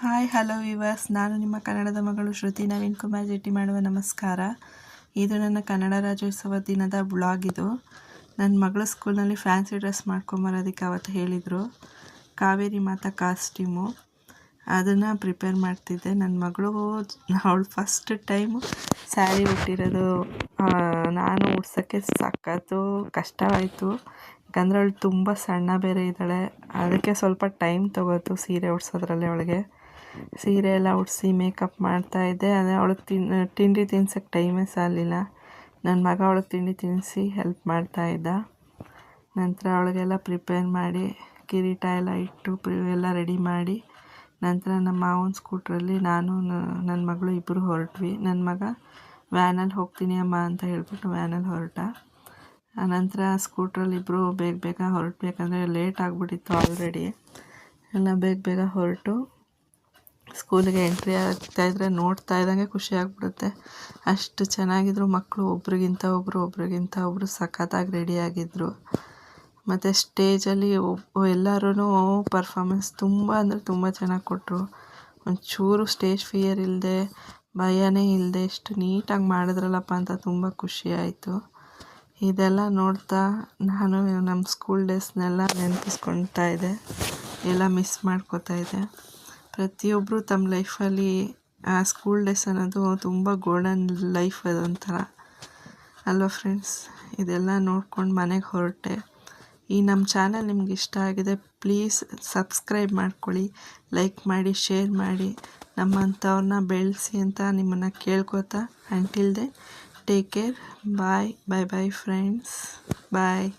Hi hello viewers, ನಾನು ನಿಮ್ಮ ಕನ್ನಡದ ಮಗಳು ಶ್ರುತಿ ನವೀನ್ ಕುಮಾರ್ ಜೆಟ್ಟಿ ಮಾಡುವ ನಮಸ್ಕಾರ. ಇದು ನನ್ನ ಕನ್ನಡ ರಾಜ್ಯೋತ್ಸವ ದಿನದ ಬ್ಲಾಗ್. ಇದು ನನ್ನ ಮಗಳ ಸ್ಕೂಲ್ನಲ್ಲಿ ಫ್ಯಾನ್ಸಿ ಡ್ರೆಸ್ ಮಾಡ್ಕೊಂಬರೋದಕ್ಕೆ ಅವತ್ತು ಹೇಳಿದರು. ಕಾವೇರಿ ಮಾತಾ ಕಾಸ್ಟ್ಯೂಮು ಅದನ್ನು ಪ್ರಿಪೇರ್ ಮಾಡ್ತಿದ್ದೆ. ನನ್ನ ಮಗಳು ಅವಳು ಫಸ್ಟ್ ಟೈಮು ಸ್ಯಾರಿ ಉಟ್ಟಿರೋದು. ನಾನು ಉಡ್ಸೋಕ್ಕೆ ಸಖತ್ತು ಕಷ್ಟವಾಯಿತು, ಯಾಕಂದರೆ ಅವಳು ತುಂಬ ಸಣ್ಣ ಬೇರೆ ಇದ್ದಾಳೆ. ಅದಕ್ಕೆ ಸ್ವಲ್ಪ ಟೈಮ್ ತೊಗೋತು ಸೀರೆ ಉಡ್ಸೋದ್ರಲ್ಲಿ. ಅವಳಿಗೆ ಸೀರೆ ಎಲ್ಲ ಉಡಿಸಿ ಮೇಕಪ್ ಮಾಡ್ತಾಯಿದ್ದೆ. ಅದೇ ಅವಳಿಗೆ ತಿಂಡಿ ತಿನ್ಸೋಕ್ಕೆ ಟೈಮೇ ಸಾಲಿಲ್ಲ. ನನ್ನ ಮಗ ಅವಳಿಗೆ ತಿಂಡಿ ತಿನ್ನಿಸಿ ಹೆಲ್ಪ್ ಮಾಡ್ತಾಯಿದ್ದ. ನಂತರ ಅವಳಿಗೆಲ್ಲ ಪ್ರಿಪೇರ್ ಮಾಡಿ ಕಿರೀಟ ಎಲ್ಲ ಇಟ್ಟು ಎಲ್ಲ ರೆಡಿ ಮಾಡಿ, ನಂತರ ನಮ್ಮ ಮಾವನ ಸ್ಕೂಟ್ರಲ್ಲಿ ನಾನು ನನ್ನ ಮಗಳು ಇಬ್ಬರು ಹೊರಟ್ವಿ. ನನ್ನ ಮಗ ವ್ಯಾನಲ್ಲಿ ಹೋಗ್ತೀನಿ ಅಮ್ಮ ಅಂತ ಹೇಳ್ಬಿಟ್ಟು ವ್ಯಾನಲ್ಲಿ ಹೊರಟ. ಆನಂತರ ಸ್ಕೂಟ್ರಲ್ಲಿ ಇಬ್ಬರು ಬೇಗ ಬೇಗ ಹೊರಟ್ಬೇಕಂದ್ರೆ ಲೇಟ್ ಆಗಿಬಿಟ್ಟಿತ್ತು ಆಲ್ರೆಡಿ. ಎಲ್ಲ ಬೇಗ ಬೇಗ ಹೊರಟು ಸ್ಕೂಲಿಗೆ ಎಂಟ್ರಿ ಆಗ್ತಾಯಿದ್ರೆ ನೋಡ್ತಾ ಇದ್ದಂಗೆ ಖುಷಿ ಆಗಿಬಿಡುತ್ತೆ. ಅಷ್ಟು ಚೆನ್ನಾಗಿದ್ರು ಮಕ್ಕಳು, ಒಬ್ರಿಗಿಂತ ಒಬ್ಬರು ಸಖತ್ತಾಗಿ ರೆಡಿಯಾಗಿದ್ದರು. ಮತ್ತು ಸ್ಟೇಜಲ್ಲಿ ಎಲ್ಲರೂ ಪರ್ಫಾಮೆನ್ಸ್ ತುಂಬ ಅಂದರೆ ತುಂಬ ಚೆನ್ನಾಗಿ ಕೊಟ್ಟರು. ಒಂಚೂರು ಸ್ಟೇಜ್ ಫಿಯರ್ ಇಲ್ಲದೆ, ಭಯನೇ ಇಲ್ಲದೆ ಎಷ್ಟು ನೀಟಾಗಿ ಮಾಡಿದ್ರಲ್ಲಪ್ಪ ಅಂತ ತುಂಬ ಖುಷಿ ಆಯಿತು. ಇದೆಲ್ಲ ನೋಡ್ತಾ ನಾನು ನಮ್ಮ ಸ್ಕೂಲ್ ಡೇಸ್ನೆಲ್ಲ ನೆನಪಿಸ್ಕೊಳ್ತಾ ಇದ್ದೆ, ಎಲ್ಲ ಮಿಸ್ ಮಾಡ್ಕೋತಾ ಇದ್ದೆ. ಪ್ರತಿಯೊಬ್ಬರು ತಮ್ಮ ಲೈಫಲ್ಲಿ ಆ ಸ್ಕೂಲ್ ಡೇಸ್ ಅನ್ನೋದು ತುಂಬ ಗೋಲ್ಡನ್ ಲೈಫ್ ಅದೊಂಥರ ಅಲ್ವಾ ಫ್ರೆಂಡ್ಸ್. ಇದೆಲ್ಲ ನೋಡ್ಕೊಂಡು ಮನೆಗೆ ಹೊರಟೆ. ಈ ನಮ್ಮ ಚಾನಲ್ ನಿಮ್ಗೆ ಇಷ್ಟ ಆಗಿದೆ, ಪ್ಲೀಸ್ ಸಬ್ಸ್ಕ್ರೈಬ್ ಮಾಡ್ಕೊಳ್ಳಿ, ಲೈಕ್ ಮಾಡಿ, ಶೇರ್ ಮಾಡಿ, ನಮ್ಮಂಥವ್ರನ್ನ ಬೆಳೆಸಿ ಅಂತ ನಿಮ್ಮನ್ನು ಕೇಳ್ಕೊತಾ. Until then take care. Bye friends, ಬಾಯ್.